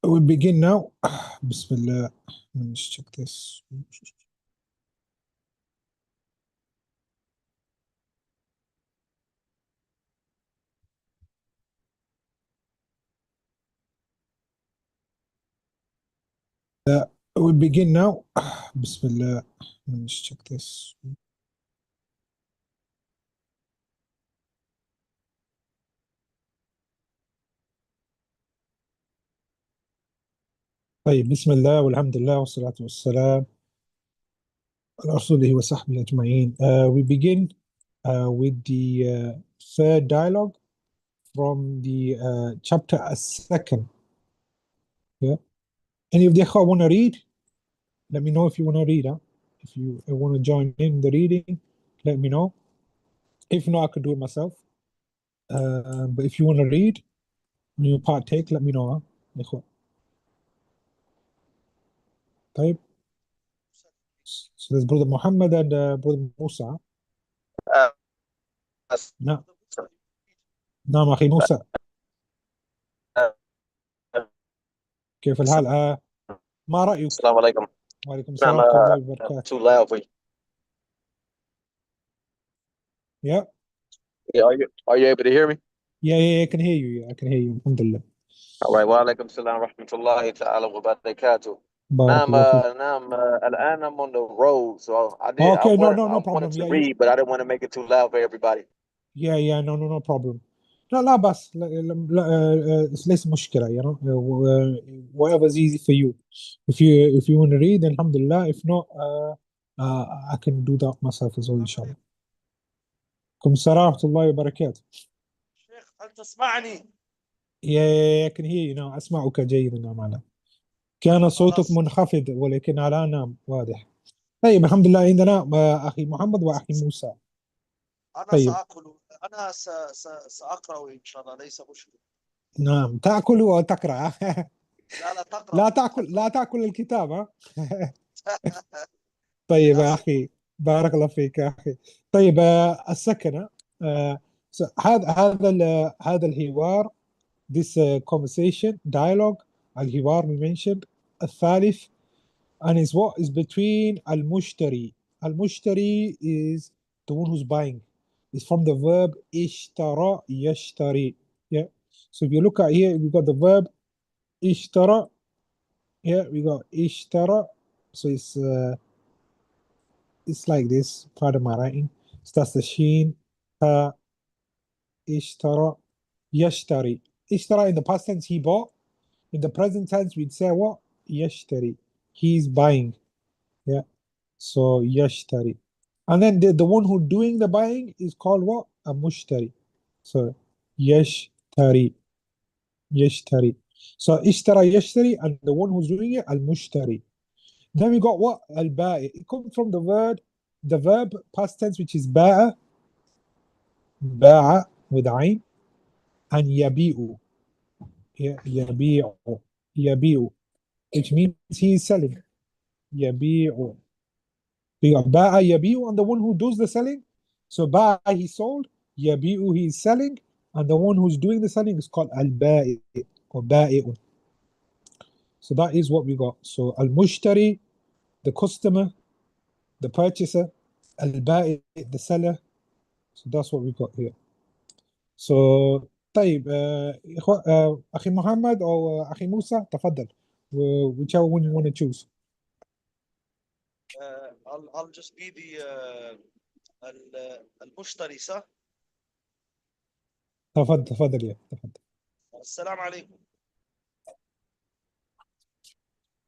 We begin now. Bismillah. Let me just check this. We begin now. Bismillah. Let me just check this. طيب بسم الله والحمد لله والصلاة والسلام على رسوله وصحبه أجمعين. We begin with the third dialogue from the chapter second. Yeah. Any of the ikhwa want to read? Let me know if you want to read. Huh? If you want to join in the reading, let me know. If not, I could do it myself. But if you want to read, you partake, let me know. Huh? إخوة. طيب. So there's brother Muhammad and brother Musa. نعم نعم أخي موسى كيف الحال؟ ما رأيك؟ السلام عليكم. وعليكم السلام ورحمة الله وبركاته. Too loudly. Yeah. Yeah, are you able to hear me? Yeah, I can hear you. Yeah, I can hear you. Alhamdulillah. All right. وعليكم السلام ورحمة الله تعالى وبركاته. بارك الله فيك. الآن I'm on the road, so I Okay, no wanted problem. to Yeah, read, but I didn't want to make it too loud for everybody. no problem. لا بس لا ليس مشكلة, you know, whatever's easy for you. If you want to read, then alhamdulillah. If not, I can do that myself as well, inshallah. عليكم السلام ورحمة الله وبركاته. شيخ هل تسمعني؟ I can hear you now. أسمعك جيدا. نعم على كان صوتك منخفض ولكن الآن نعم واضح. طيب الحمد لله. عندنا أخي محمد وأخي موسى. طيب. أنا سأقرأ إن شاء الله، ليس مشكلة. نعم تأكل وتقرأ. لا تقرأ. لا تأكل الكتاب. ها. طيب يا أخي بارك الله فيك يا أخي. طيب السكنة. هذا الحوار, this conversation dialogue, الحوار we mentioned الثالث, and is what is between المشتري. المشتري is the one who's buying. It's from the verb اشترى يشتري. Yeah. So if you look at here, we got the verb اشترى. Yeah, we got اشترى. So it's like this. Pardon my writing. So that's the sheen. اشترى يشتري. اشترى in the past tense he bought. In the present tense we'd say what? يشتري. He's buying. Yeah. So يشتري. And then the one who doing the buying is called what? A mushtari. So يشتري. يشتري. So اشترى يشتري, and the one who's doing it المشتري. Then we got what? Al-ba'i. It comes from the verb past tense, which is ba'a. Ba'a with ayn. And yabi'u. Yabi'u. Yabi'u. Which means he is selling. Yabi'u. We got ba'a yabi'u, and the one who does the selling. So ba'a he sold. Yabi'u he is selling. And the one who's doing the selling is called al-ba'i or ba'i'un. So that is what we got. So al-mushtari, the customer, the purchaser, al-ba'i, the seller. So that's what we got here. So طيب أخي محمد أو أخي موسى تفضل. Whichever one you want to choose. I'll just be the المشتري صح؟ تفضل يا تفضل. السلام عليكم.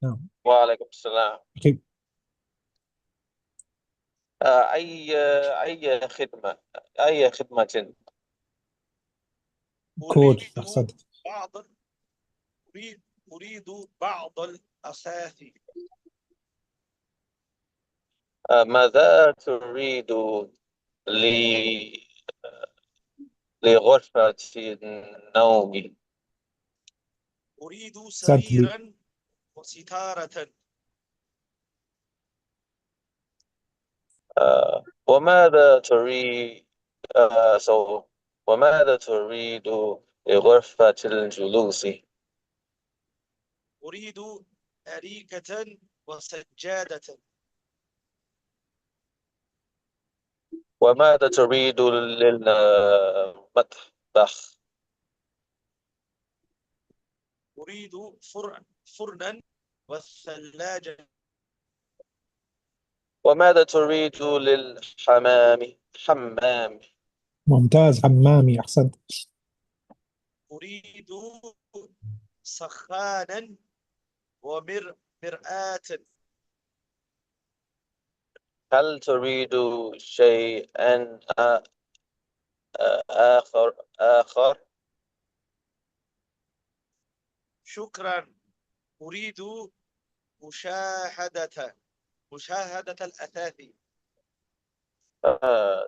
نعم. وعليكم السلام. أخي. أي خدمة. كود أحسنت. أريد بعض الأثاث. ماذا تريد لغرفة النوم؟ أريد سريرا وستارة. وماذا تريد وماذا تريد لغرفة الجلوس؟ أريد أريكة وسجادة. وماذا تريد للمطبخ؟ أريد فرنا والثلاجة. وماذا تريد حمام؟ ممتاز، حمامي، أحسنت. أريد سخانا ومرآة. هل تريد شيئا آخر؟ شكرا. أريد مشاهدة الأثاث.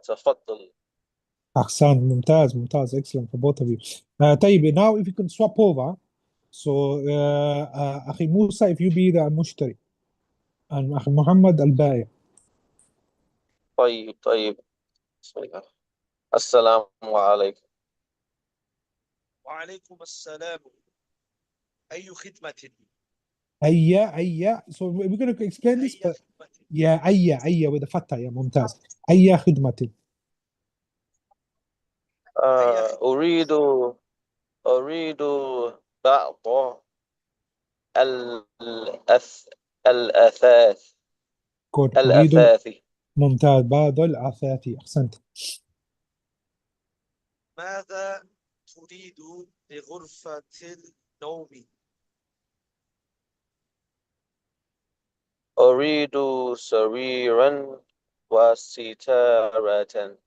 تفضل. أحسنت، ممتاز ممتاز، excellent for both of you. طيب, now if you can swap over. So أخي موسى, if you be the المشتري and أخي محمد البائع. طيب. بسم الله. السلام عليكم. وعليكم السلام. أي خدمة؟ أي. So we're going to explain this, أي but خدمة. yeah, أي with the فتحة. يا ممتاز. أي خدمة. أريد بعض الأثاث. good. أريد. الأثاث. ممتاز، بعض الأثاث، أحسنت. ماذا تريد لغرفة النوم؟ أريد سريرا وستارة.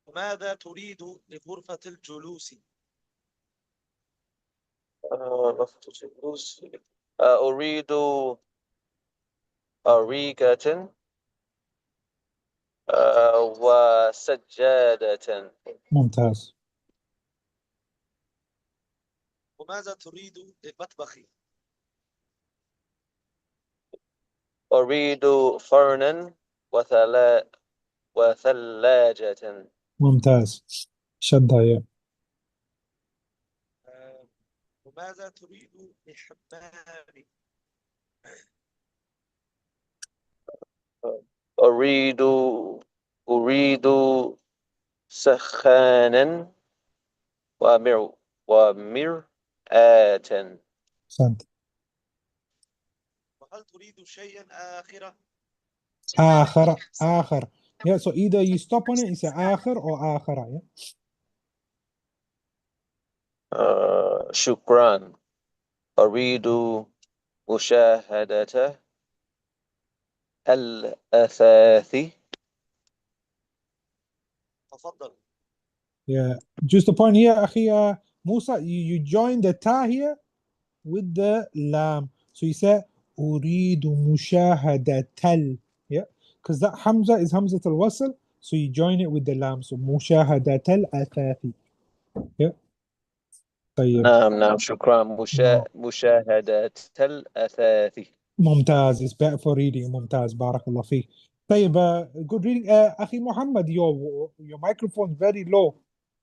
وماذا تريد لغرفة الجلوس؟ أريد أريكة وسجادة. ممتاز. وماذا تريد للمطبخ؟ أريد فرنا وثلاجة. ممتاز، شدها يا. وماذا تريد لحمام؟ أريد سخانا ومرآة. أحسنت. وهل تريد شيئا آخر. Yeah, so either you stop on it and say آخر or آخر. Yeah. شكرا. أريد مشاهدة الأثاث. تفضل. Yeah, just the point here, أخي Musa, you join the ta here with the lam. So you say أريد مشاهدة yeah, because that Hamza is Hamza al-Wasl, so you join it with the lam. So مشاهدة الأثاث. Yeah. طيب. نعم شكرا. No. مشاهدة الأثاث. ممتاز, it's better for reading. ممتاز, بارك الله فيك. طيب, good reading. أخي محمد, your microphone is very low,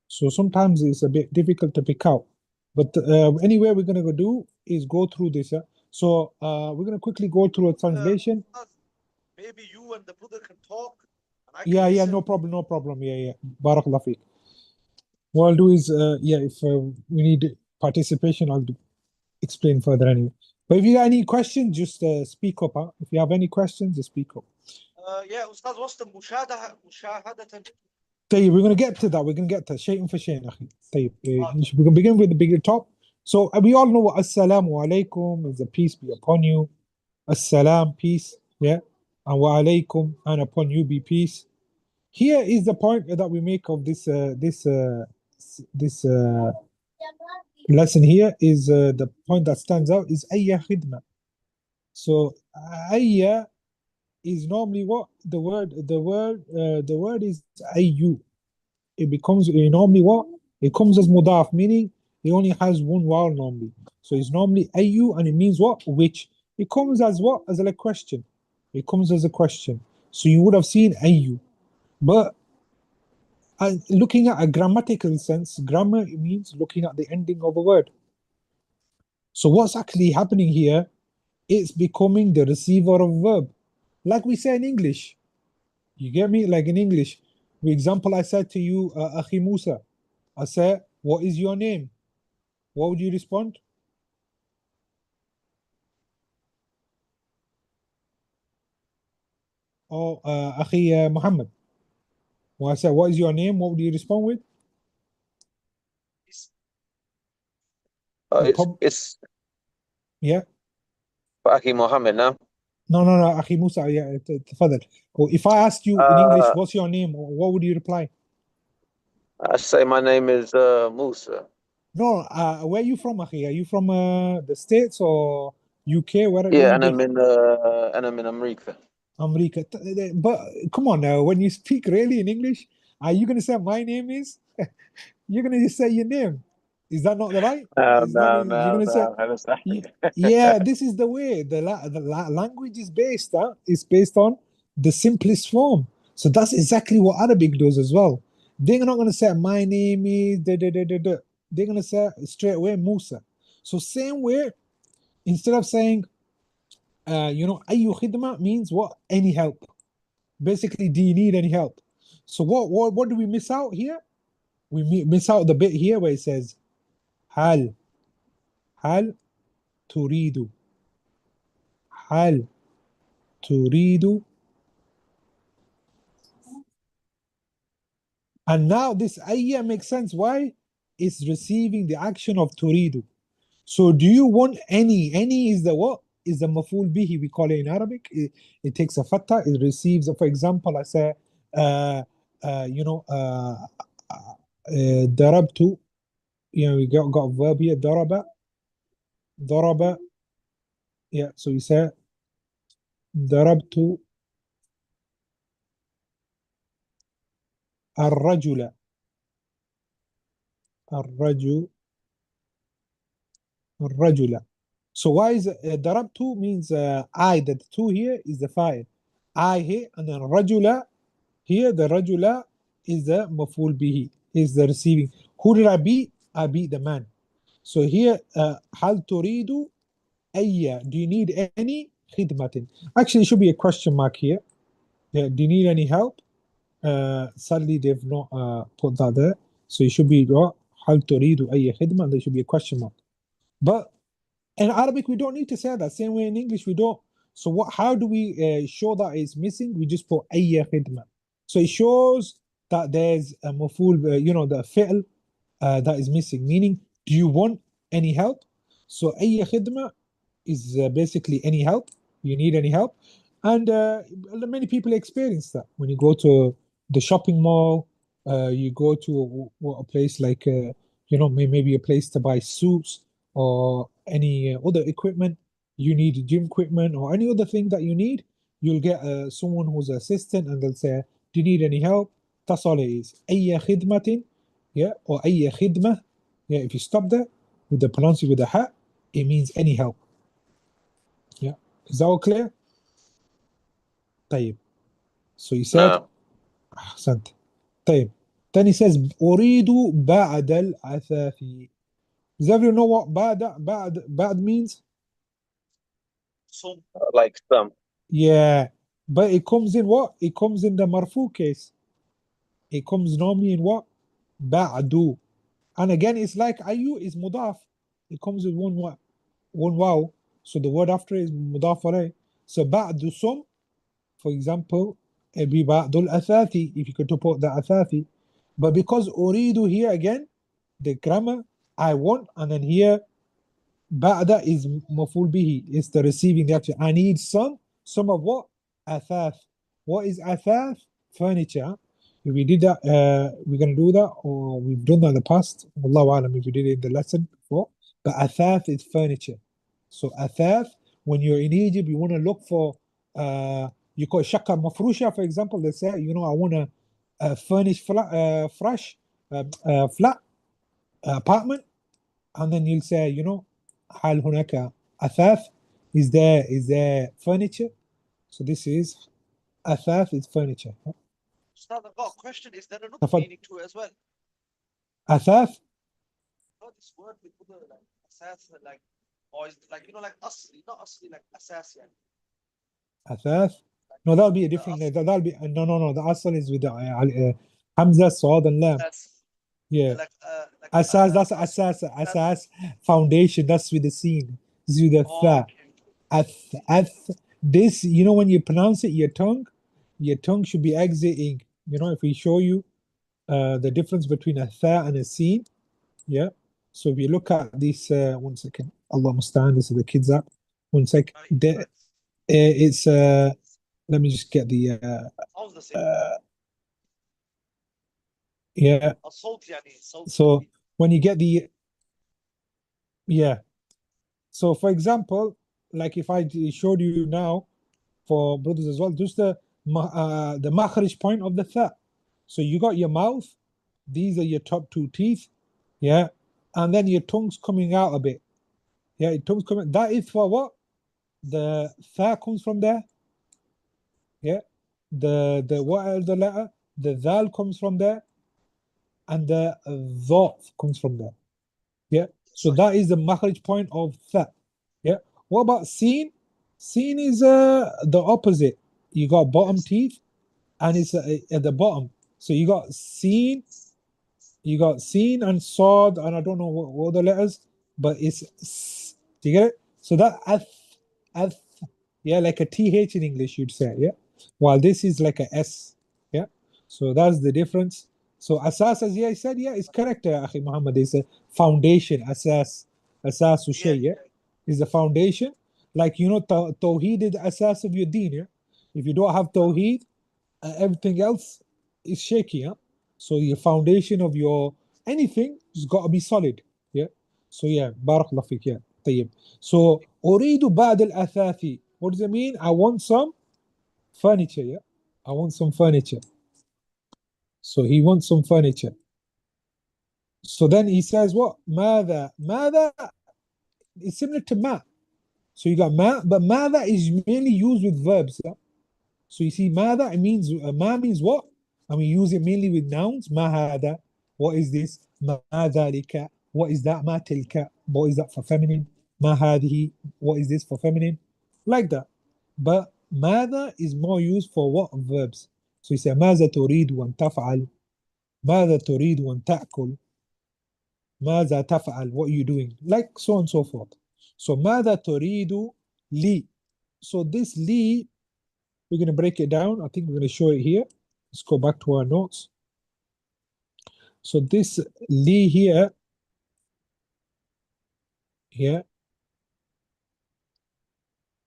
so sometimes it's a bit difficult to pick out. But anyway, we're going to do is go through this. So we're going to quickly go through a translation. Maybe you and the brother can talk. And I can Yeah, listen. no problem. Yeah. بارك الله فيك. What I'll do is, if we need participation, I'll explain further anyway. But if you got any questions, just speak up. If you have any questions, just speak up. يا أستاذ وسط مشاهدة. طيب, we're going to get to that. We're going to get to شيء فشيء أخي. طيب, we're going to begin with the bigger top. So we all know what Assalamu alaikum is, a peace be upon you. Assalam, peace. Yeah. And wa alaikum, and upon you be peace. Here is the point that we make of this lesson. Here is the point that stands out is ayya khidma. So ayya is normally what the word is ayyu. It becomes normally what it comes as mudaf, meaning it only has one vowel normally. So it's normally ayyu, and it means what, which. It comes as what, as a question. It comes as a question. So you would have seen ayyu, but Looking at a grammatical sense, grammar means looking at the ending of a word. So what's actually happening here? It's becoming the receiver of verb. Like we say in English. You get me? Like in English. For example, I said to you, Akhi Musa, I said, what is your name? What would you respond? Oh, Akhi Muhammad. Well, I said, what is your name? What would you respond with? Uh, You it's prob- it's yeah. Aki Mohammed now. No, Akhi Musa, yeah, تفضل. Or if I asked you in English, Uh, what's your name? What would you reply? I say my name is Musa. No, where are you from, Akhi? Are you from the States or UK? Where are Yeah, you based? and I'm in America. America. But come on now, when you speak really in English, are you going to say my name is? You're going to just say your name. Is that not the right? No, Is that no, you're no, going to say? no. understand. Yeah, this is the way the language is based. It's based on the simplest form. So that's exactly what Arabic does as well. They're not going to say my name is da, da, da, da, da. They're going to say straight away Musa. So same way, instead of saying أي خدمة means what? Any help. Basically, do you need any help? So what do we miss out here? We miss out the bit here where it says هل هل تريد هل تريد. And now this ayya makes sense. Why? It's receiving the action of turidu. So do you want any? Any is the what? Is the maful bihi, we call it in Arabic. It takes a fatha, it receives, for example, I say, uh, you know, darabtu, we got a verb here, daraba, yeah, so you say, darabtu الرجل الرجل الرجل. So why is darabtu means I, that two here is the file. I here, and then rajula here, the rajula is the maful bihi, is the receiving. Who did I beat? I beat the man. So here, hal turidu ayya, do you need any khidmatin? Actually, it should be a question mark here. Yeah, do you need any help? Sadly, they've not put that there. So it should be hal turidu ayya khidma, there should be a question mark. But in Arabic, we don't need to say that. Same way in English, we don't. So what? How do we show that it's missing? We just put ayya khidma. So it shows that there's a maful, the fi'l that is missing. Meaning, do you want any help? So ayya khidma is basically any help. You need any help, and many people experience that when you go to the shopping mall. You go to a place like maybe a place to buy suits or any other equipment. You need gym equipment or any other thing that you need. You'll get someone who's an assistant, and they'll say, "Do you need any help?" That's all it is. أي خدمة, yeah, or أي خدمة. Yeah, if you stop there with the pronouncing with the ha, it means any help. Yeah. Is that all clear? طيب. So he said, No. أحسنت. طيب. Then he says, أريد بعد العثاث. Does everyone know what بعد means? So Like some. Yeah. But it comes in what? It comes in the marfu case. It comes normally in what? بعد. And again, it's like ayu is mudaf. It comes with one wow. So the word after is mudaf alayh. So بعد sum, for example, it'd be ba'dul athati, if you could put the athati. But because uridu here again, the grammar, I want, and then here, ba'da is maful bihi, it's the receiving the action. I need some of what? Athath. What is athath? Furniture. If we did that, we're going to do that, or we've done that in the past. Wallahu alam, if we did it in the lesson before. But athath is furniture. So athath, when you're in Egypt, you want to look for, you call shakka mafrusha, for example. They say, I want to furnish fresh, flat apartment, and then you'll say, هل هناك أثاث? Is there furniture? So this is أثاث is furniture. Ustad, I've got a question. Is there another تفضل. meaning to it as well? أثاث. Not this word with other like asas, like, or is it like, you know, like asli, not asli, like asas, yeah. أثاث. No, that'll be a The different. asli, That'll be no. The asl is with the Hamza, Saad, and Lam. that's Yeah. like Asas. That's asli, asas. Foundation. That's with the scene. This is with the oh, tha. Ath. This, you know, when you pronounce it, your tongue should be exiting. You know, if we show you the difference between a tha and a scene. Yeah. So if you look at this, 1 second. Allah Mustaan. This is the kids app. 1 sec. It's let me just get the sounds the same. yeah. Assault, yani, assault. So when you get the yeah. So for example, like if I showed you now for brothers as well, just the makhrij point of the tha. So you got your mouth, these are your top two teeth, yeah, and then your tongue's coming out a bit. Yeah, your tongue's coming. That is for what? The tha comes from there. Yeah. The what are the letter? The dal comes from there, and the dha comes from there. Yeah. So that is the makhraj point of tha. Yeah. What about sin? Sin is the opposite. You got bottom teeth, and it's at the bottom. So you got sin and sod, and I don't know what the letters, but it's do you get it? So that ath, yeah, like a th in English, you'd say, yeah. While this is like a s, yeah. So that's the difference. So asas, as yeah, I said, yeah, it's correct, Akhi Muhammad. It's a foundation. Asas Yeah, shay, yeah, is the foundation. Like, you know, tawheed is the asas of your deen, yeah. If you don't have tawheed, everything else is shaky, huh? So your foundation of your anything has got to be solid. Yeah. So yeah, barakallah fik, yeah. طيب. So أريد بعض الأثاث. What does it mean? I want some furniture, yeah. I want some furniture. So he wants some furniture. So then he says what? ماذا? ماذا is similar to ma. So you got ma, but ماذا is mainly used with verbs. Yeah? So you see, ماذا, it means ma means what? And we use it mainly with nouns. ما هذا? What is this? ما ذلك? What is that? ما تلك? What is that for feminine? ما هذه? What is this for feminine? Like that. But ماذا is more used for what? Verbs. So you say ماذا تريد أن تفعل؟ ماذا تريد أن تأكل؟ ماذا تفعل? What are you doing? Like so on and so forth. So ماذا تريد لي? So this li, we're going to break it down. I think we're going to show it here. Let's go back to our notes. So this li here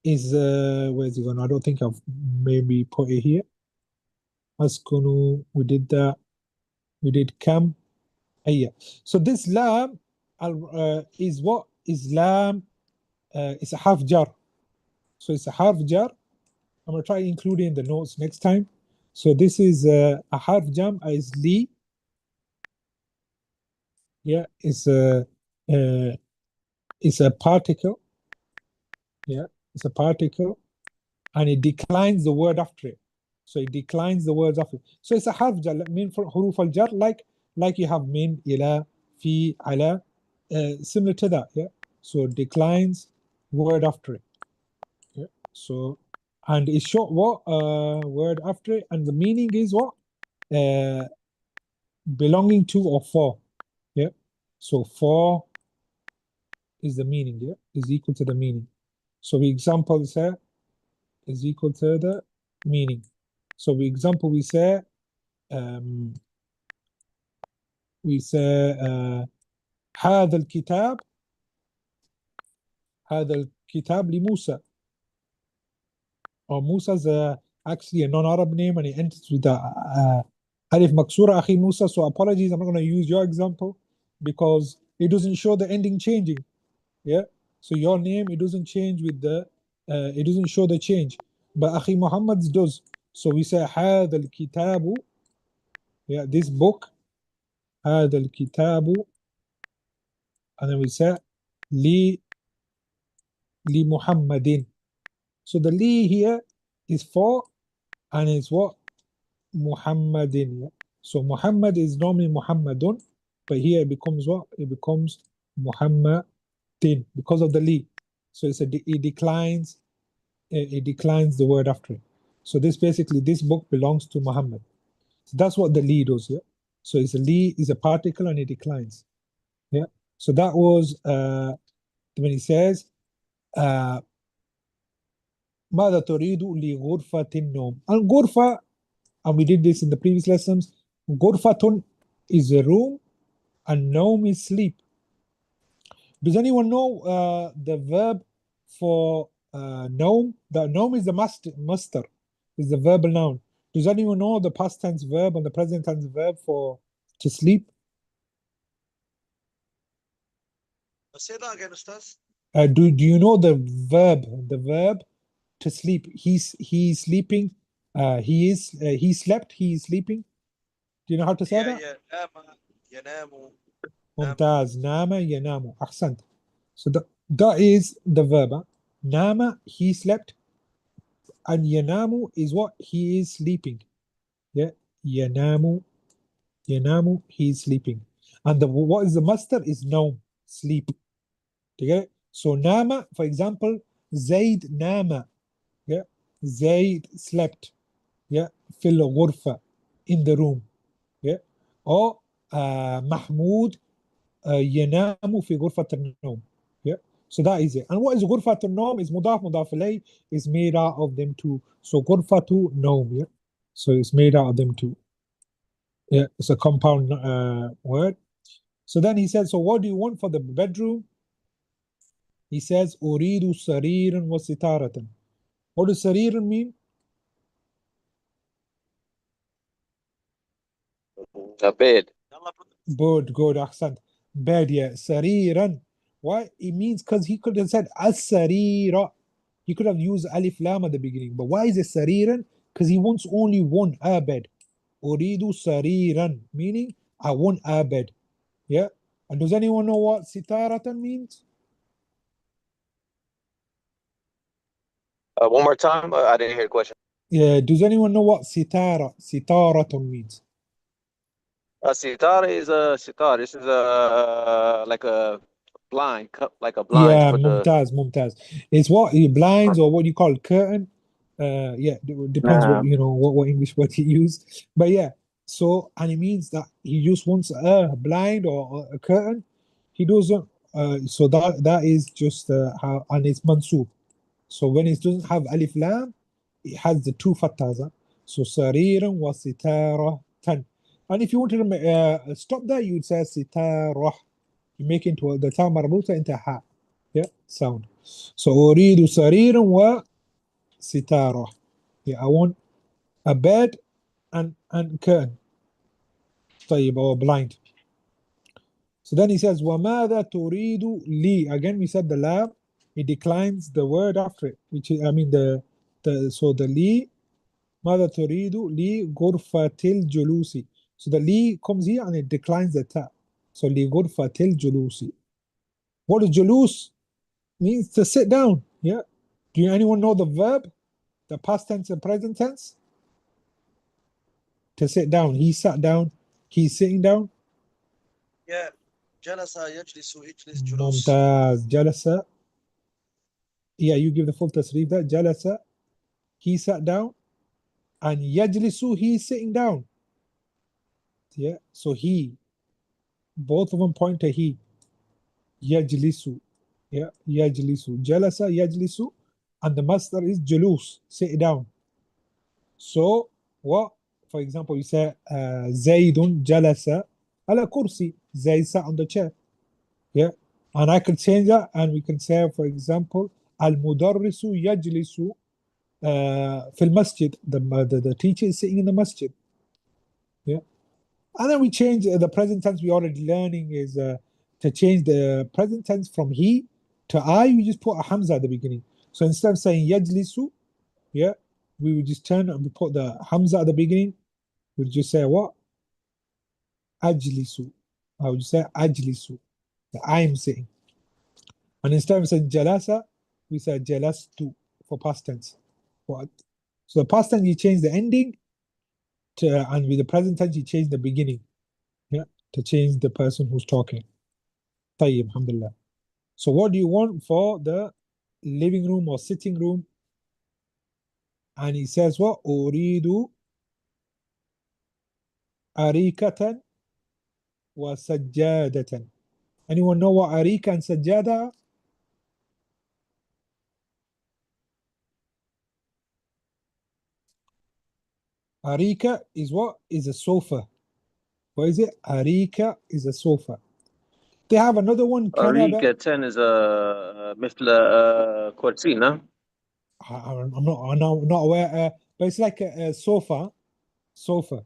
is where's it going? I don't think I've maybe put it here. Askunu, we did that. We did kam. Yeah. So this lam is what? Is lam? It's a half jar. So it's a half jar. I'm gonna try including in the notes next time. So this is a half jam is li. Yeah, it's a particle. Yeah, it's a particle, and it declines the word after it. So it declines the words after it. So it's a harf jar, mean for huruf al jar, like you have min, ila, fi, ala, similar to that. Yeah. So it declines word after it. Yeah. So and it's short what word after it, and the meaning is what belonging to or for. Yeah. So for is the meaning. Yeah, is equal to the meaning. So the example here is equal to the meaning. So the example we say um, هذا الكتاب لموسى. Or Musa's actually a non-Arab name, and it ends with the alif maksura akhi Musa. So apologies, I'm not going to use your example because it doesn't show the ending changing. Yeah. So your name, it doesn't change with the it doesn't show the change, but akhi Muhammad's does. So we say هذا الكتاب, yeah, this book, هذا الكتاب, and then we say li Muhammadin. So the li here is for, and it's what? Muhammadin. Yeah? So Muhammad is normally Muhammadun, but here it becomes what? It becomes Muhammadin because of the li. So it declines the word after it. So this book belongs to Muhammad. So that's what the li does. Yeah. So it's a li is a particle and it declines. Yeah. So that was when he says ماذا تريد لغرفة النوم. And غرفة, and we did this in the previous lessons, غرفة is a room and نوم is sleep. Does anyone know the verb for نوم? The نوم is the master, is the verbal noun. Does anyone know the past tense verb and the present tense verb for to sleep? Say that again, Ustaz. Do you know the verb to sleep? He's sleeping. He slept. He is sleeping. Do you know how to say Yeah, that? yeah. نام ينام. ممتاز. نام ينام. أحسنت. So that is the verb. Huh? Nama, he slept, and yanamu is what? He is sleeping. Yeah, yanamu, yanamu, he is sleeping. And what is the master is naum, sleep. Okay? So nama, for example, Zaid nama. Yeah, Zaid slept. Yeah, fil ghurfa, in the room. Yeah, or Mahmoud ينام في غرفة النوم. Yeah. So that is it. And what is غرفة النوم is مضاف مضاف إليه is made out of them two. So غرفة نوم. Yeah. So it's made out of them two. Yeah. It's a compound word. So then he says, so what do you want for the bedroom? He says أريد سريرا وستارة. What does سرير mean? A bed. Good, أحسنت. Bed, yeah. سريرا. Why? It means because he could have said السريرة. He could have used alif lam at the beginning. But why is it sariran? Because he wants only one a bed. Uridu sariran, meaning I want a bed. Yeah. And does anyone know what sitaratan means? One more time. I didn't hear the question. Yeah. Does anyone know what sitaratan means? A sitar is a sitar. This is a like a blind, like a blind to Yeah, put the. mumtaz. It's what blinds or what you call curtain. Yeah, depends what Nah. you know what English word you use. But yeah, so and it means that he just wants a blind or a curtain. He doesn't. So that is just how, and it's mansub. So when it doesn't have alif lam, it has the two fathahs. Huh? So sariran wa sitaratan. And if you wanted to stop that, you would say sitarah. You make into the ta marbuta into ha. Yeah, sound. So أريد سريرا وستارة. Yeah, I want a bed and curtain. طيب, or blind. So then he says وماذا تريد لي. Again we said the lam, it declines the word after it, which is, I mean so the li ماذا تريد لي غرفة الجلوس. So the li comes here and it declines the ta. So لغرفة الجلوس. What is julus? Means to sit down. Yeah. Do anyone know the verb? The past tense and present tense? To sit down. He sat down. He's sitting down. Yeah. جلس يجلس اجلس جلوس. ممتاز. جلسة. Yeah, you give the full tasrif there. جلسة. He sat down. And يجلس, he's sitting down. Yeah. So both of them point to he. يجلس. Yeah. يجلس. جلسة يجلس. And the master is julus. Sit down. So what? For example, you say زيد جلس على كرسي. Zayd sat on the chair. Yeah. And I could change that and we can say, for example, المدرس يجلس في المسجد. The teacher is sitting in the masjid. Yeah. And then we change the present tense we already learning is to change the present tense from he to I, we just put a hamza at the beginning. So instead of saying yajlisu, yeah, we would just turn and we put the hamza at the beginning. We would just say what? Ajlisu. I would just say ajlisu. I am sitting. And instead of saying jalasa, we say jalastu for past tense. What? So the past tense, you change the ending and with the present tense, you change the beginning. Yeah, to change the person who's talking. طيب, alhamdulillah. So what do you want for the living room or sitting room? And he says what? أريد أريكة وسجادة. Anyone know what أريكة and سجادة are? أريكة is what? Is a sofa. What is it? أريكة is a sofa. They have another one, كنبة. أريكة is مثل كورتينا. I'm not aware, but it's like a sofa. Sofa.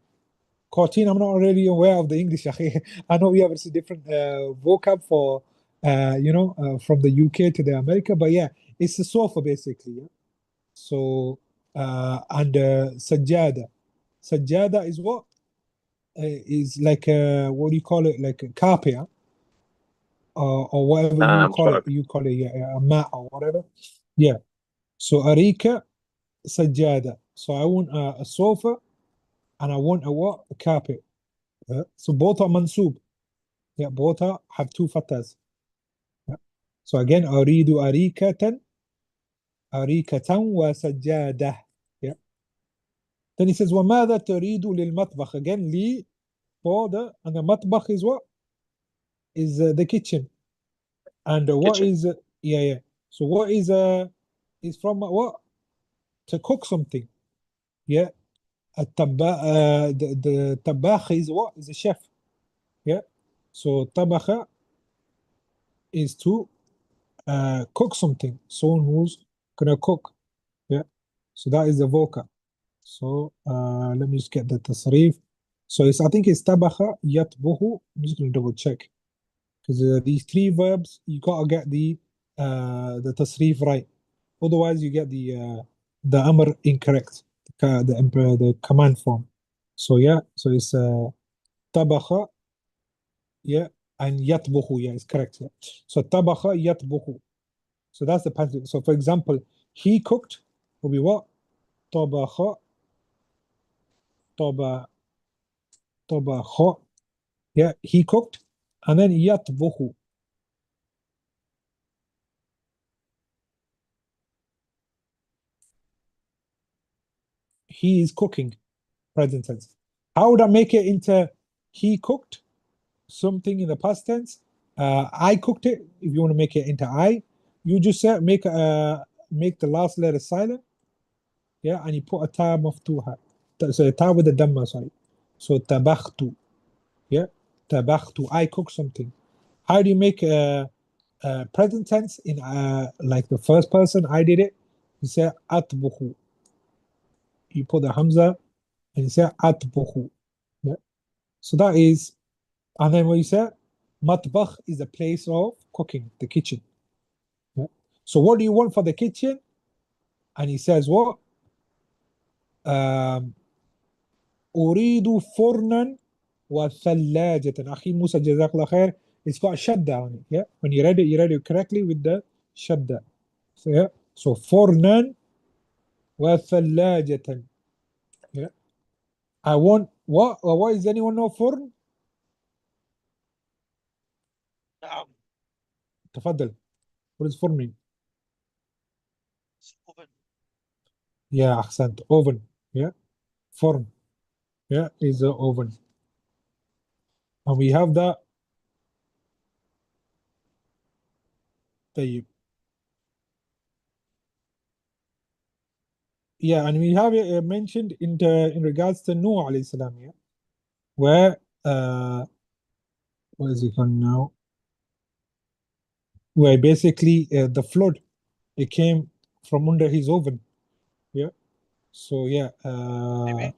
Cortina, I'm not really aware of the English. I know we have a different vocab for, from the UK to the America, but yeah, it's a sofa basically. Yeah? So, and sajjada. Sajjada is what? Is like what do you call it? Like a carpet, yeah? Or whatever you call it. Correct. You call it, yeah, a mat or whatever. Yeah. So arika sajjada. So I want a sofa, and I want a what? A carpet. So both are mansub. Yeah, both have two fathahs. Yeah. So again, أريد أريكة وسجادة. Yeah. Then he says, وماذا تريد للمطبخ? Again, لي for the, and the مطبخ is what? Is the kitchen. And what Kitchen. is, yeah. So what is from what? To cook something. Yeah. The طباخ is what? Is a chef. Yeah. So طبخ is to cook something. Someone who's gonna cook. Yeah. So that is the vocal. So let me just get the tasrif. So I think it's tabaha yatbuhu. I'm just gonna double check because these three verbs you gotta get the tasrif right. Otherwise you get the amr incorrect. The command form. So yeah. So it's tabaha, yeah, and yatbuhu. Yeah, it's correct. Yeah. So tabaha yatbuhu. So that's the pattern. So for example, he cooked will be what? طبخ طبخ طبخ. Yeah, he cooked. And then يطبخ. He is cooking, present tense. How would I make it into he cooked something in the past tense? I cooked it. If you want to make it into I, you just say make the last letter silent. Yeah, and you put a ta maftuha. So a ta with a damma, sorry. So tabakhtu. Yeah, tabakhtu. I cooked something. How do you make present tense in like the first person? I did it. You say atbukhu. You put the hamza and you say atbukhu. Yeah. So that is, and then what you say, matbakh is the place of cooking, the kitchen. Yeah. So what do you want for the kitchen? And he says what? Um, أريد فرنا وثلاجة. أخي موسى جزاك الله خير. It's got a shadda on it. Yeah. When you read it correctly with the shadda. So, yeah. So فرنا وثلاجة. Yeah. I want what is anyone know فرن؟ نعم. تفضل. What does فرن mean? Oven. Yeah, أحسنت. Oven. Yeah. فرن. Yeah, is the oven. And we have that. طيب. Yeah, and we have it mentioned in regards to Noah alayhi salam, yeah, where what is it called now? Where basically the flood, it came from under his oven. Yeah. So yeah, Maybe.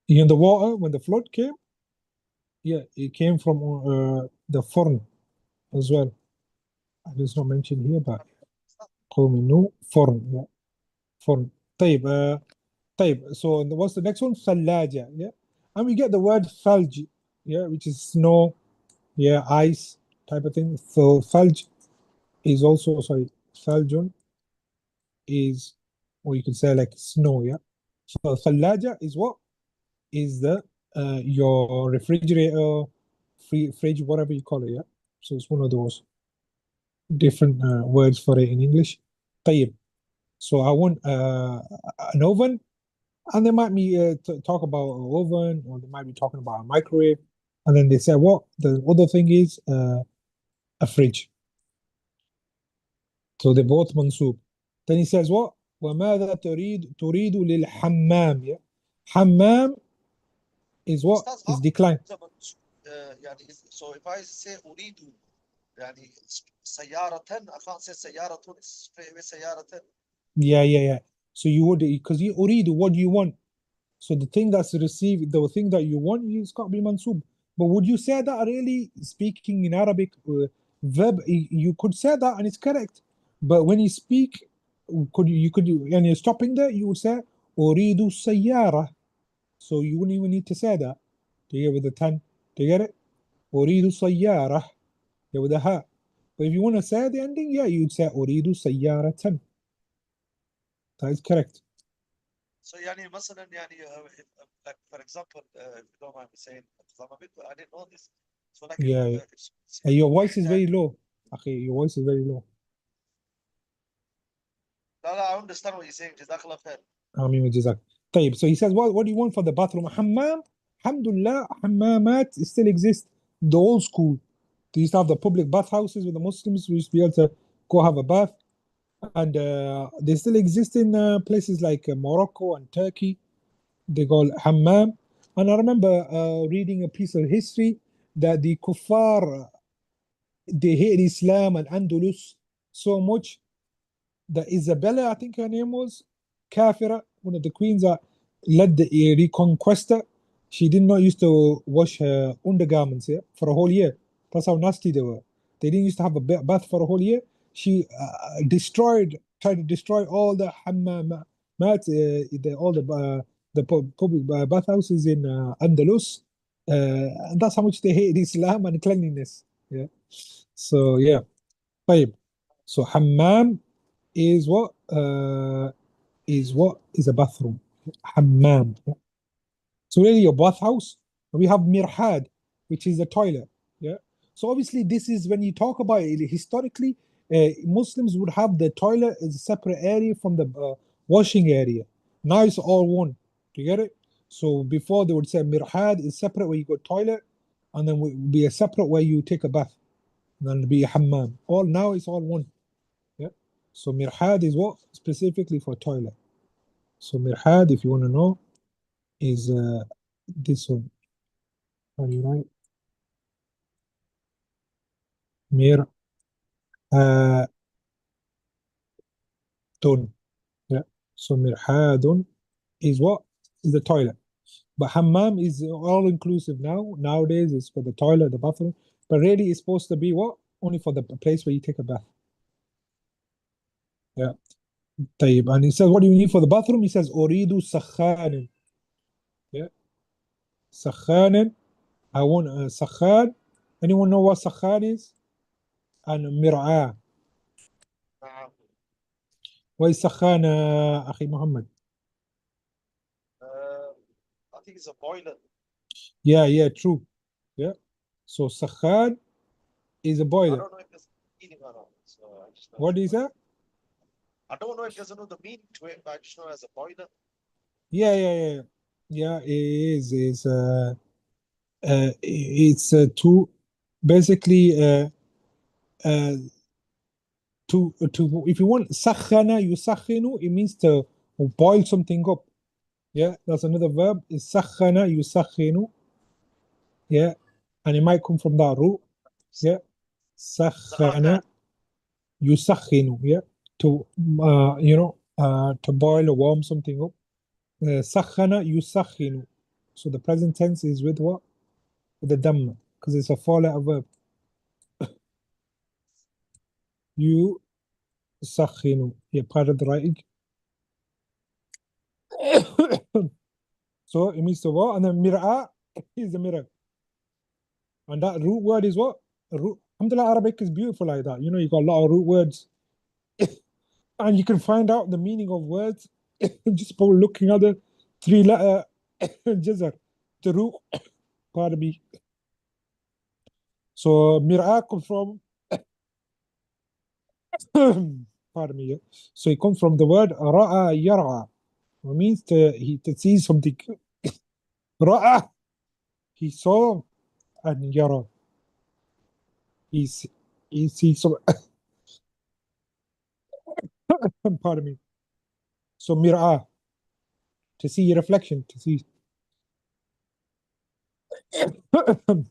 in the water when the flood came, yeah, it came from the فرن as well. It's not mentioned here, but قوم نوح فرن. Yeah. فرن. طيب. طيب. So what's the next one? ثلاجة. Yeah. And we get the word ثلج, yeah, which is snow, yeah, ice type of thing. So ثلج is also, sorry, ثلج is, or you could say like snow, yeah. So ثلاجة is what? is the your refrigerator, fridge, whatever you call it. Yeah. So it's one of those different words for it in English. طيب. So I want an oven, and they might be talk about an oven, or they might be talking about a microwave, and then they say, what the other thing is a fridge. So they're both mansub. Then he says what? وماذا تريد للحمام. Yeah? Hammam is what? Ustaz, Is how declined. يعني so if I say أريد يعني سيارة I can't say سيارة it's straight away سيارة. Yeah. So you would, because you أريد, what do you want? So the thing that's received, the thing that you want, it's got to be mansub. But would you say that really, speaking in Arabic, verb, you could say that and it's correct. But when you speak, you could, and you're stopping there, you would say أريد السيارة. So you wouldn't even need to say that. Do you get with the 10? Do you get it? أريد السيارة. Yeah, with the ha. But if you want to say the ending, yeah, you'd say أريد سيارة. That is correct. So يعني مثلا يعني like for example if you don't mind me saying because I'm a bit I didn't know this. So like Yeah. Your voice is very low. Okay, your voice is very low. لا I understand what you're saying. جزاك الله خير. آمين وجزاك. طيب, so he says, what do you want for the bathroom? Hammam. Alhamdulillah, hammamat still exist. The old school. They used to have the public bathhouses with the Muslims. We used to be able to go have a bath. And they still exist in places like Morocco and Turkey. They call hammam. And I remember reading a piece of history that the kuffar, they hate Islam and Andalus so much that Isabella, I think her name was, Kafira, one of the queens that led the reconquesta, she did not used to wash her undergarments, yeah, for a whole year. That's how nasty they were. They didn't used to have a bath for a whole year. She tried to destroy all the hammamat, all the public bathhouses in Andalus. And that's how much they hate Islam and cleanliness. Yeah. So yeah. طيب. So hammam is what is a bathroom. Hammam. So really your bathhouse. We have mirhad, which is the toilet. Yeah. So obviously this is when you talk about it historically, Muslims would have the toilet as a separate area from the washing area. Now it's all one. Do you get it? So before they would say mirhad is separate where you go toilet, and then would be a separate where you take a bath. And then it'd be a hammam. All now it's all one. Yeah. So mirhad is what? Specifically for toilet. So mirhad, if you want to know, is this one. How do you write? Mirhadun. Yeah. So mirhadun is what? Is the toilet. But hammam is all inclusive now. Nowadays it's for the toilet, the bathroom. But really it's supposed to be what? Only for the place where you take a bath. Yeah. طيب. And he says, what do you need for the bathroom? He says, أريد سخان. Yeah. سخان. I want a sakhan. Anyone know what sakhan is? And mir'ah. نعم. What is sakhan, Akhi Muhammad? I think it's a boiler. Yeah, true. Yeah. So sakhan is a I boiler. don't know if there's meaning or not. So I just know What is that? I don't know if there's another meaning to it, but I just know as a boiler. Yeah. Yeah, it is. It's to basically to if you want sakhana yusakhinu, it means to boil something up. Yeah, that's another verb. Is sakhana yusakhinu. Yeah, and it might come from that root. Yeah, sakhana yusakhinu. Yeah, to to boil or warm something up. Sakhana yusakhinu. So the present tense is with what? With the dhamma, because it's a four-letter verb. Yusakhinu. Yeah, part of the writing. So it means to what? And then mir'ah is the mirror. And that root word is what? Alhamdulillah, Arabic is beautiful like that. You know, you got a lot of root words. And you can find out the meaning of words just by looking at the three-letter jazr. true. Pardon me. So mir'ah comes from pardon me. So it comes from the word ra'a yar'a. It means to see something. Ra'a, he saw, and yara, he sees some. Pardon me. So mir'ah, to see reflection, to see. Then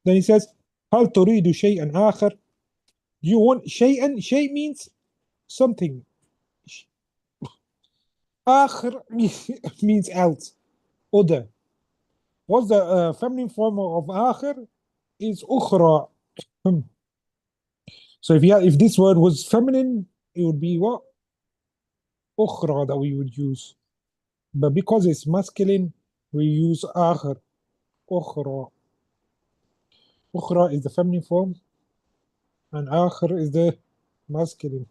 he says, هل تريد شيئا آخر? Do you want شيئا? شيء means something. آخر means else, other. What's the feminine form of آخر? Is أخرى. So if this word was feminine, it would be what? أخرى that we would use. But because it's masculine, we use آخر. أخرى. أخرى is the feminine form, and آخر is the masculine.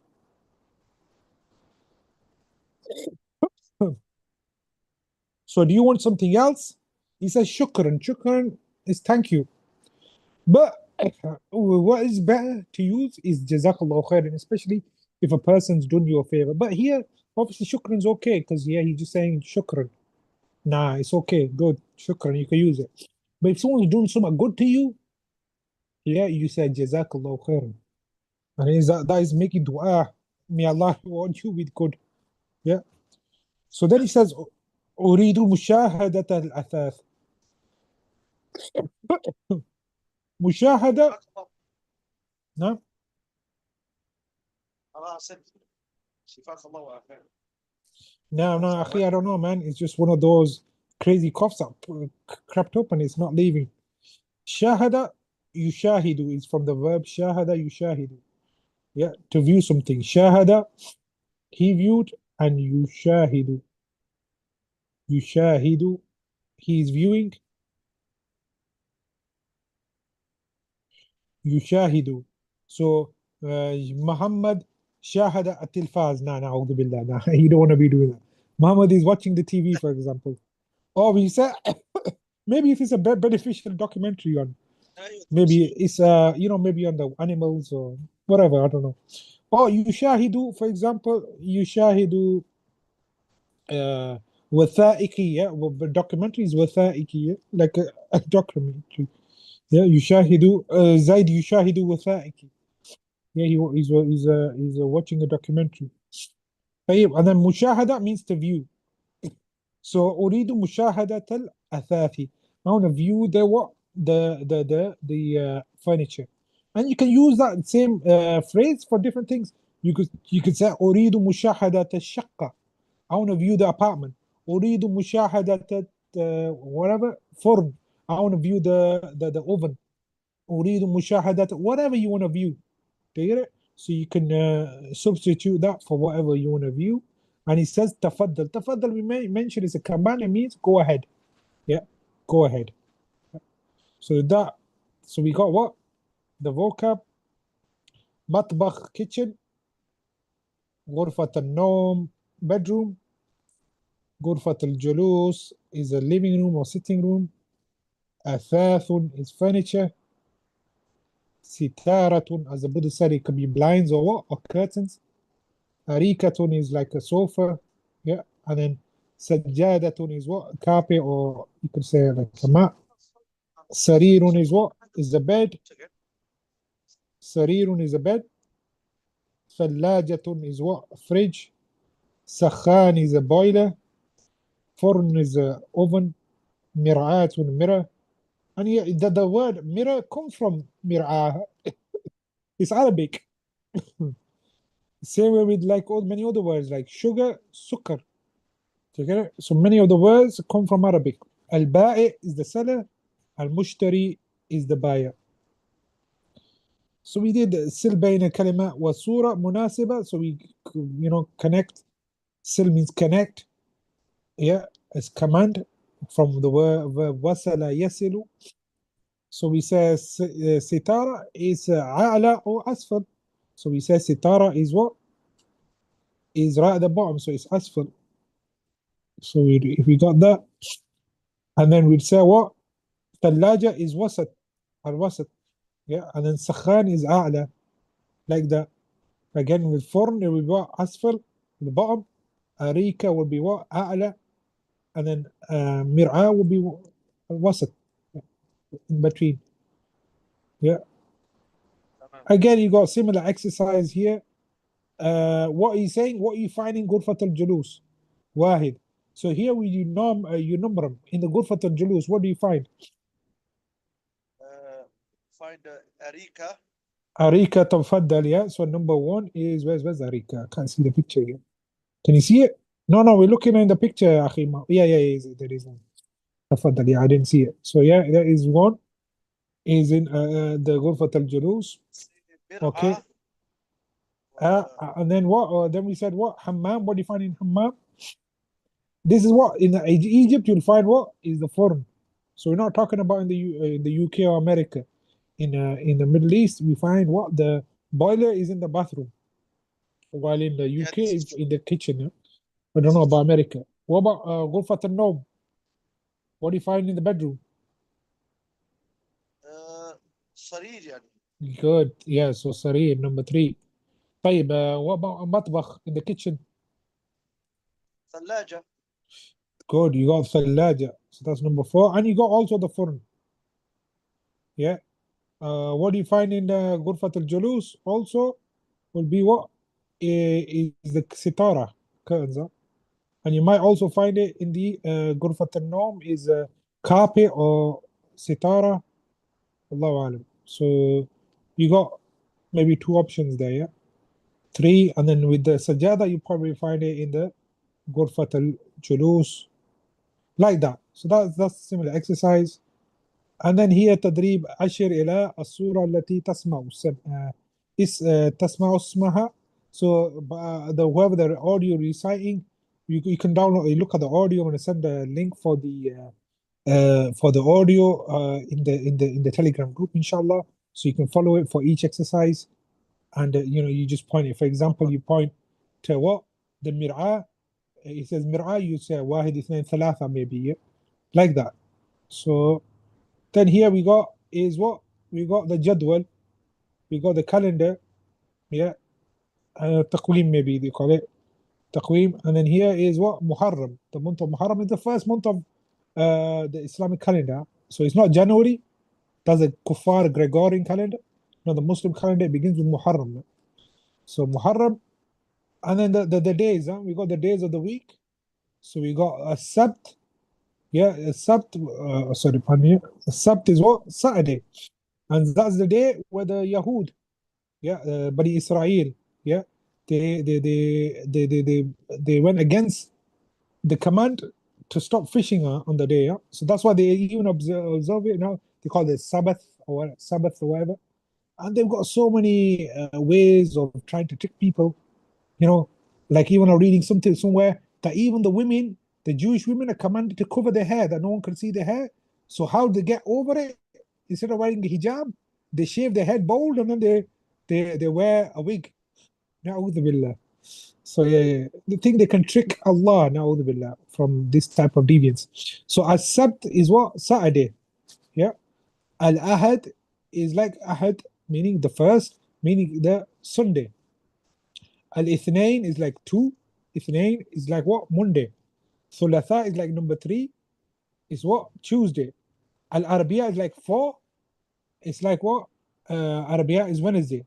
So do you want something else? He says shukran. Shukran is thank you. But what is better to use is jazakallah khairan, especially if a person's done you a favor. But here, obviously, shukran is okay because yeah, he's just saying shukran. Nah, it's okay, good, shukran, you can use it. But if someone's doing something good to you, yeah, you say jazakallah khairan. And that is making dua. May Allah reward you with good. Yeah. So then he says, أريد مشاهدة الأثاث. مشاهدة. نعم. No, akhi, I don't know, man. It's just one of those crazy coughs that crept up and it's not leaving. Shahada yushahidu is from the verb shahada yushahidu. Yeah, to view something. Shahada, he viewed, and yushahidu. Yushahidu, he is viewing. Yushahidu. So, Muhammad shahada at-tilfaz. Nah, na'udhu billah. Nah, you don't want to be doing that. Muhammad is watching the TV, for example. Or we say, maybe if it's a beneficial documentary on, maybe it's maybe on the animals or whatever, I don't know. Or yushahidu, for example, yushahidu وثائقية, well, documentary is وثائقية, like a documentary. Yeah, يشاهد زيد يشاهد وثائقي. Yeah, he's watching a documentary. طيب, and then مشاهدة means to view. So أريد مشاهدة الأثاث. I want to view the furniture. And you can use that same phrase for different things. You could say أريد مشاهدة الشقة. I want to view the apartment. أريد مشاهدة whatever فرن. I want to view the oven. أريد مشاهدة whatever you want to view. Do you get it? So you can substitute that for whatever you want to view. And he says تفضل. تفضل we mentioned is a command. It means go ahead. Yeah, go ahead. So we got what? The vocab. مطبخ, kitchen. غرفة النوم, bedroom. غرفة الجلوس is a living room or sitting room. أثاث is furniture. ستارة, as the Buddha said, it could be blinds or what? Or curtains. أريكة is like a sofa. Yeah. And then سجادة is what? Carpet, or you could say like a mat. سرير is what? Is the bed. سرير is a bed. ثلاجة is what? Fridge. سخان is a boiler. فرن is a oven. مرآة, mirror. And the word mirror comes from mir'ah. It's Arabic. Same way with like many other words like sugar, sukkar. So many of the words come from Arabic. Al-ba'i is the seller. Al-mushtari is the buyer. So we did sil bayna kalima wa sura munasiba. So we connect. Sil means connect. Yeah, as command from the word wasala yasilu. So we say sitara is a'la or asfal. So we say sitara is what? Is right at the bottom, so it's asfal. So if we got that. And then we'd say what? ثلاجة is وسط, الوسط. Yeah, and then سخان is أعلى, like that. Again, with فرن, it will be what? أسفل, the bottom. أريكة will be what? أعلى. And then مرآة will be الوسط, in between. Yeah. تمام. Again, you got similar exercise here. What are you saying? What are you finding غرفة الجلوس? واحد. So here we you number them. In the غرفة الجلوس, what do you find? Find Arika. Arika تفضل, yeah. So number one is where's Arika? I can't see the picture here. Can you see it? No, we're looking in the picture, أخي. Yeah, there is one. تفضل, yeah, I didn't see it. So yeah, there is one. Is in the غرفة الجلوس. Okay. مرآة. And then what? Then we said what? Hammam. What do you find in Hammam? This is what in Egypt you'll find what is the foreign. So we're not talking about in the UK or America. In the Middle East we find what the boiler is in the bathroom, while in the Yeah, UK this is it's true. in the kitchen. Yeah? I don't know about America. What about غرفة النوم? What do you find in the bedroom? سرير يعني. Good. Yeah. So سرير number 3. طيب what about المطبخ in the kitchen? ثلاجة. Good. You got ثلاجة. So that's number 4. And you got also the فرن. Yeah. What do you find in the غرفة الجلوس also will be what is the sitara curtains, huh? And you might also find it in the غرفة النوم is carpet or sitara. Allahu alam. So you got maybe 2 options there, yeah. 3, and then with the sajada you probably find it in the غرفة الجلوس, like that. So that's similar exercise. And then here تدريب أشر إلى الصورة التي تسمع تسمع اسمها. So whoever the audio reciting, you can download. You look at the audio. I'm going to send a link for the audio in the Telegram group, inshallah. So you can follow it for each exercise, and you just point it. For example, you point to what the mir'ah. It says mir'ah. You say واحد اثنين ثلاثة, maybe, yeah? Like that. So then here we got is what we got the jadwal, we got the calendar, yeah. Taqweem, maybe they call it taqweem. And then here is what Muharram, the month of Muharram is the first month of the Islamic calendar. So it's not January, that's the Kuffar Gregorian calendar. No, the Muslim calendar begins with Muharram. So Muharram, and then the days, we got the days of the week. So we got a Sabt, yeah, a Sabt, sorry, pardon me. A Sabt is what? Saturday. And that's the day where the Yahud, yeah, Bani Israel, yeah, they went against the command to stop fishing on the day, yeah. So that's why they even observe it now. They call it Sabbath or whatever. And they've got so many ways of trying to trick people, you know. Like even I'm reading something somewhere that even the women, the Jewish women, are commanded to cover their hair, that no one can see their hair. So how they get over it? Instead of wearing a hijab, they shave their head bald and then they wear a wig. Na'udhu billah. So yeah, they think they can trick Allah, na'udhu billah, from this type of deviance. So as-sabt is what? Saturday. Yeah. Al-ahad is like ahad, meaning the first, meaning the Sunday. Al-ithnain is like 2. Ithnain is like what? Monday. Thulatha is like number 3. Is what? Tuesday. Al-Arabiya is like 4. It's like what? Arabiya is Wednesday.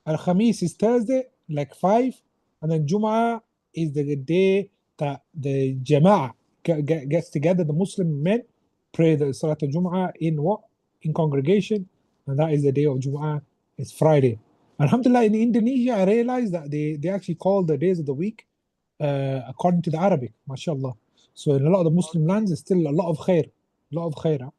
Al-Khamis is Thursday, like 5. And then Jum'ah is the day that the Jama'ah gets together, the Muslim men pray the Salat al-Jum'ah in what? In congregation. And that is the day of Jum'ah. It's Friday. Alhamdulillah, in Indonesia, I realized that they actually call the days of the week according to the Arabic, mashallah. So in a lot of the Muslim lands, there's still a lot of khair. A lot of khair. Huh?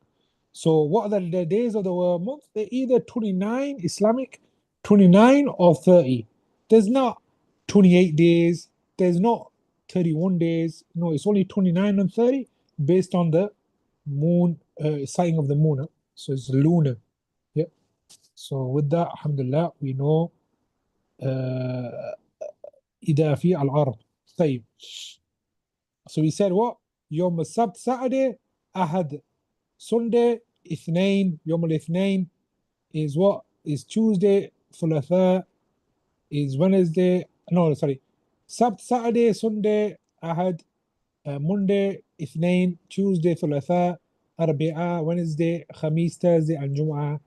So what are the days of the month? They're either 29 Islamic, 29 or 30. There's not 28 days. There's not 31 days. No, it's only 29 and 30 based on the moon, sighting of the moon. Huh? So it's lunar. Yeah. So with that, alhamdulillah, we know إذا في العرض. طيب. So we said what? يوم السبت, Saturday. Ahad, Sunday, Ithnain, Yom al-Ithnain is what? Is Tuesday, Thulatha is Wednesday, no, sorry, Saturday, Sunday, Ahad, Monday, Ithnain, Tuesday, Thulatha, Arbi'a, Wednesday, Khamis, Thursday, and Jum'ah.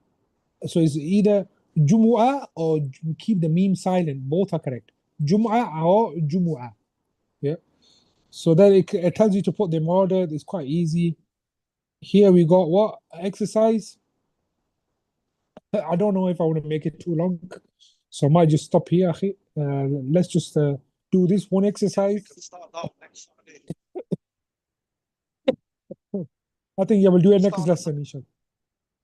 So it's either Jumu'ah or keep the meme silent. Both are correct. Jum'ah or Jumu'ah. Yeah. So then it tells you to put them order. It's quite easy. Here we got what? Exercise. I don't know if I want to make it too long. So I might just stop here. Let's just do this one We exercise. can start now next Saturday. I think, yeah, we'll do it next Start lesson, inshallah.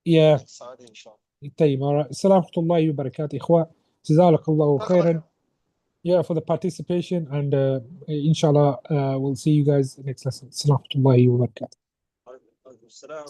Yeah. next Saturday, inshallah. طيب, all right. السلام ورحمة الله وبركاته إخوة. جزاك الله خيرا. Yeah, for the participation, and inshallah, we'll see you guys next lesson. السلام ورحمة الله وبركاته. عليكم السلام.